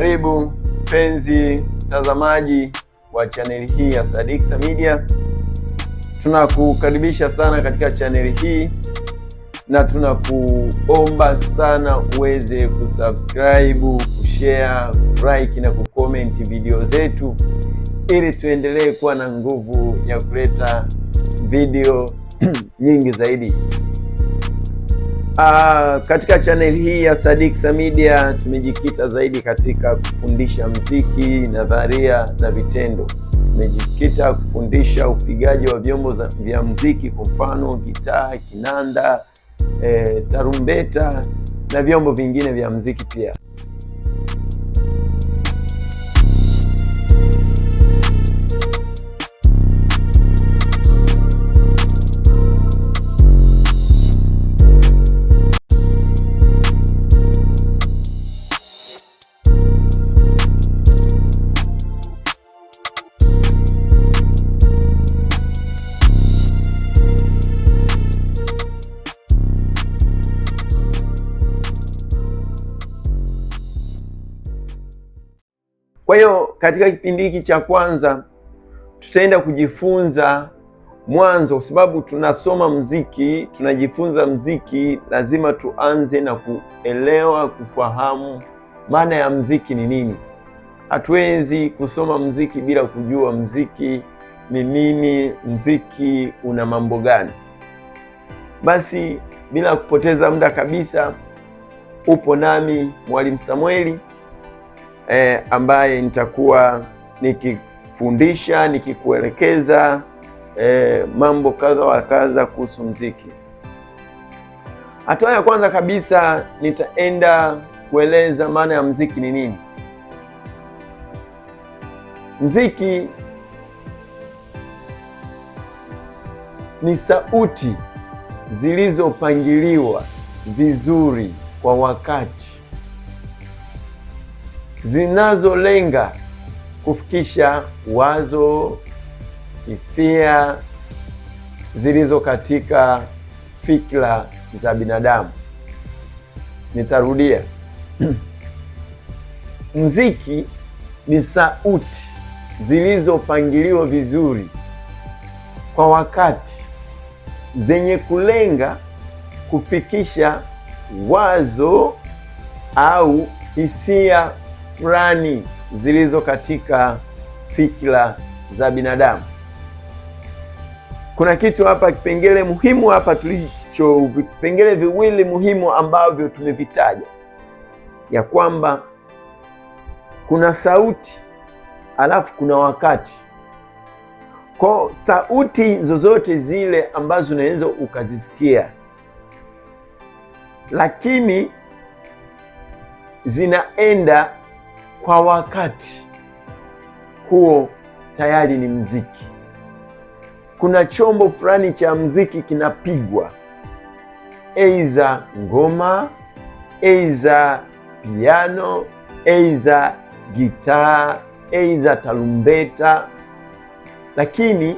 Karibu mpenzi mtazamaji wa chaneli hii ya Sadiksa Media. Tunakukaribisha sana katika chaneli hii na tunakuomba sana uweze kusubscribe, kushare, like na kucomment video zetu ili tuendelee kuwa na nguvu ya kuleta video nyingi zaidi. Katika channel hii ya Sadiksa Media tumejikita zaidi katika kufundisha muziki, nadharia na vitendo. Tumejikita kufundisha upigaji wa vyombo vya muziki, kwa mfano gitaa, kinanda, tarumbeta na vyombo vingine vya muziki pia. Kwa hiyo katika kipindi hiki cha kwanza tutaenda kujifunza mwanzo, kwa sababu tunasoma muziki, tunajifunza muziki, lazima tuanze na kuelewa, kufahamu maana ya muziki ni nini. Hatuwezi kusoma muziki bila kujua muziki ni nini, muziki una mambo gani. Basi bila kupoteza muda kabisa, upo nami Mwalimu Samueli ambaye nitakuwa nikifundisha, nikikuelekeza mambo kadha wa kadha kuhusu muziki. Hatua ya kwanza kabisa nitaenda kueleza maana ya muziki ni nini. Muziki ni sauti zilizopangiliwa vizuri kwa wakati, zinazolenga kufikisha wazo, hisia zilizo katika fikra za binadamu. Nitarudia. Muziki ni sauti zilizopangiliwa vizuri kwa wakati, zenye kulenga kufikisha wazo au hisia fulani zilizo katika fikra za binadamu. Kuna kitu hapa, kipengele muhimu hapa vipengele viwili muhimu ambavyo tumevitaja, ya kwamba kuna sauti alafu kuna wakati. Kwa sauti zozote zile ambazo unaweza ukazisikia, lakini zinaenda kwa wakati huo, tayari ni muziki. Kuna chombo fulani cha muziki kinapigwa, aidha ngoma, aidha piano, aidha gitaa, aidha tarumbeta, lakini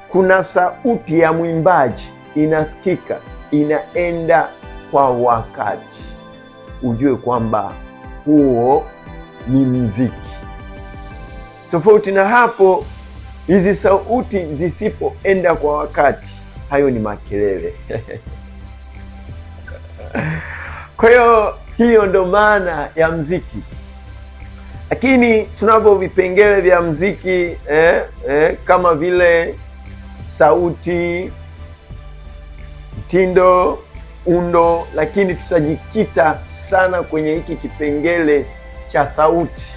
kuna sauti ya mwimbaji inasikika, inaenda kwa wakati, ujue kwamba huo ni muziki. Tofauti na hapo, hizi sauti zisipoenda kwa wakati, hayo ni makelele. Kwa hiyo ndo maana ya muziki. Lakini tunavyo vipengele vya muziki kama vile sauti, mtindo, undo, lakini tutajikita sana kwenye hiki kipengele cha sauti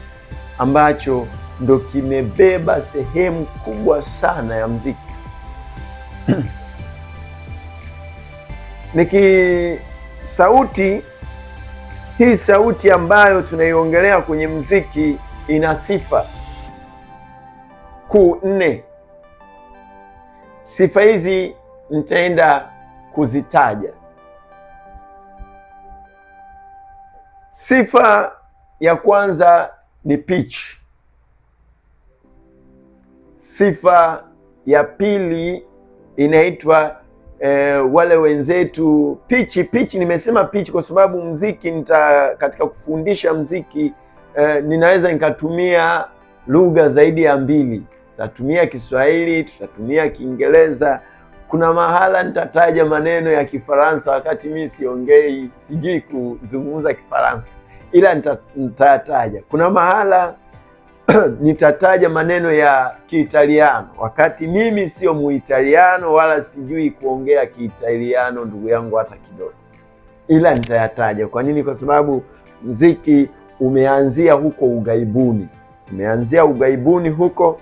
ambacho ndo kimebeba sehemu kubwa sana ya muziki. Sauti hii, sauti ambayo tunaiongelea kwenye muziki, ina sifa kuu 4. Sifa hizi nitaenda kuzitaja. Sifa ya kwanza ni pitch. Sifa ya pili inaitwa wale wenzetu pitch. Nimesema pitch kwa sababu muziki katika kufundisha muziki ninaweza nikatumia lugha zaidi ya 2. Tutatumia Kiswahili, tutatumia Kiingereza. Kuna mahala nitataja maneno ya Kifaransa wakati mimi siongei, sijui kuzungumza Kifaransa, ila nitataja. Kuna mahala nitataja maneno ya Kiitaliano wakati mimi sio Muitaliano wala sijui kuongea Kiitaliano, ndugu yangu, hata kidogo, ila nitayataja. Kwa nini? Kwa sababu muziki umeanzia huko ughaibuni, huko,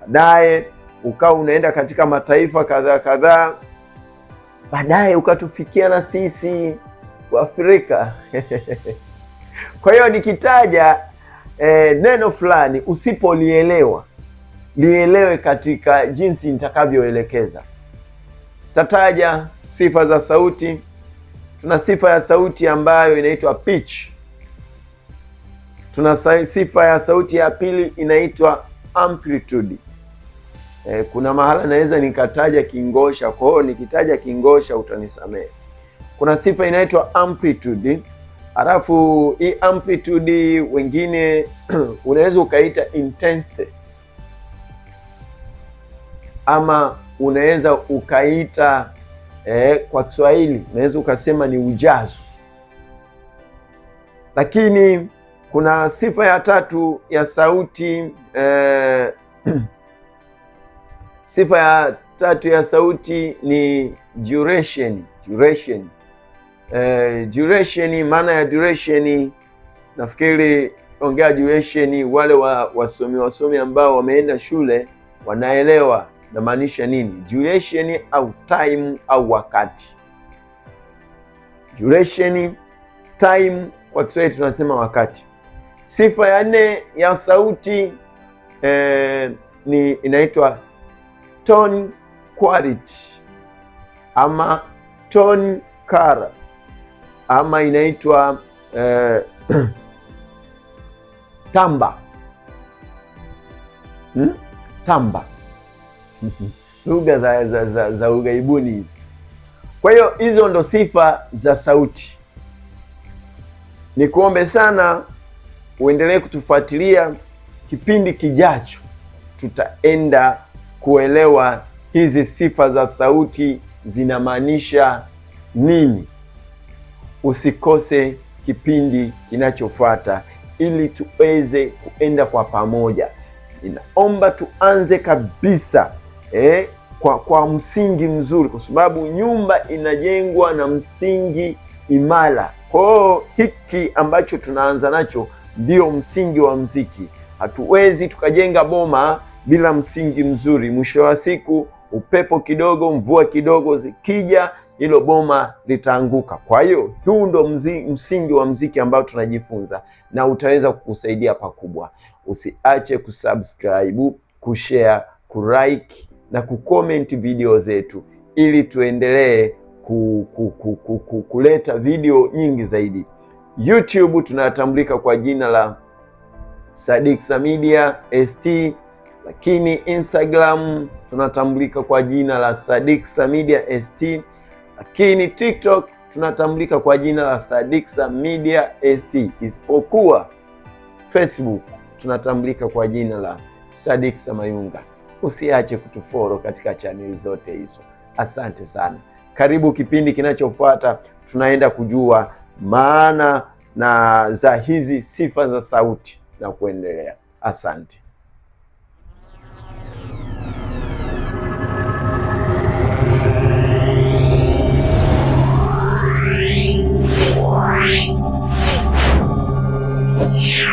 baadaye ukawa unaenda katika mataifa kadhaa, baadaye ukatufikia na sisi Afrika. Kwa hiyo nikitaja neno fulani, usipolielewa lielewe katika jinsi nitakavyoelekeza. Tataja sifa za sauti. Tuna sifa ya sauti ambayo inaitwa pitch. Tuna sifa ya sauti ya pili inaitwa amplitude. Kuna mahala naweza nikataja kingosha, kwa hiyo nikitaja kingosha utanisamehe. Kuna sifa inaitwa amplitude. Halafu hii amplitude wengine unaweza ukaita intensity, ama unaweza ukaita kwa Kiswahili unaweza ukasema ni ujazo. Lakini kuna sifa ya tatu ya sauti sifa ya tatu ya sauti ni duration. Duration, maana ya duration, nafikiri ongea duration, wale wasomi ambao wameenda shule wanaelewa na maanisha nini. Duration au time au wakati. Duration, time, kwa Kiswahili tunasema wakati. Sifa ya 4 ya sauti ni inaitwa tone quality ama tone color, ama inaitwa tamba. Tamba lugha za ughaibuni hizi. Kwa hiyo hizo ndo sifa za sauti. Nikuombe sana uendelee kutufuatilia. Kipindi kijacho tutaenda kuelewa hizi sifa za sauti zinamaanisha nini. Usikose kipindi kinachofuata ili tuweze kuenda kwa pamoja. Ninaomba tuanze kabisa kwa msingi mzuri, kwa sababu nyumba inajengwa na msingi imara. Kwa hiyo hiki ambacho tunaanza nacho ndio msingi wa muziki. Hatuwezi tukajenga boma bila msingi mzuri. Mwisho wa siku, upepo kidogo, mvua kidogo zikija, hilo boma litaanguka. Kwa hiyo huu ndo msingi wa muziki ambao tunajifunza, na utaweza kukusaidia pakubwa. Usiache kusubscribe, kushare, kulike na kucomment video zetu ili tuendelee kuleta video nyingi zaidi. YouTube tunatambulika kwa jina la Sadiksa Media ST, lakini Instagram tunatambulika kwa jina la Sadiksa Media ST, lakini TikTok tunatambulika kwa jina la Sadiksa Media ST, isipokuwa Facebook tunatambulika kwa jina la Sadiksa Mayunga. Usiache kutufollow katika chaneli zote hizo. Asante sana. Karibu kipindi kinachofuata, tunaenda kujua maana na za hizi sifa za sauti na kuendelea. Asante. Yeah.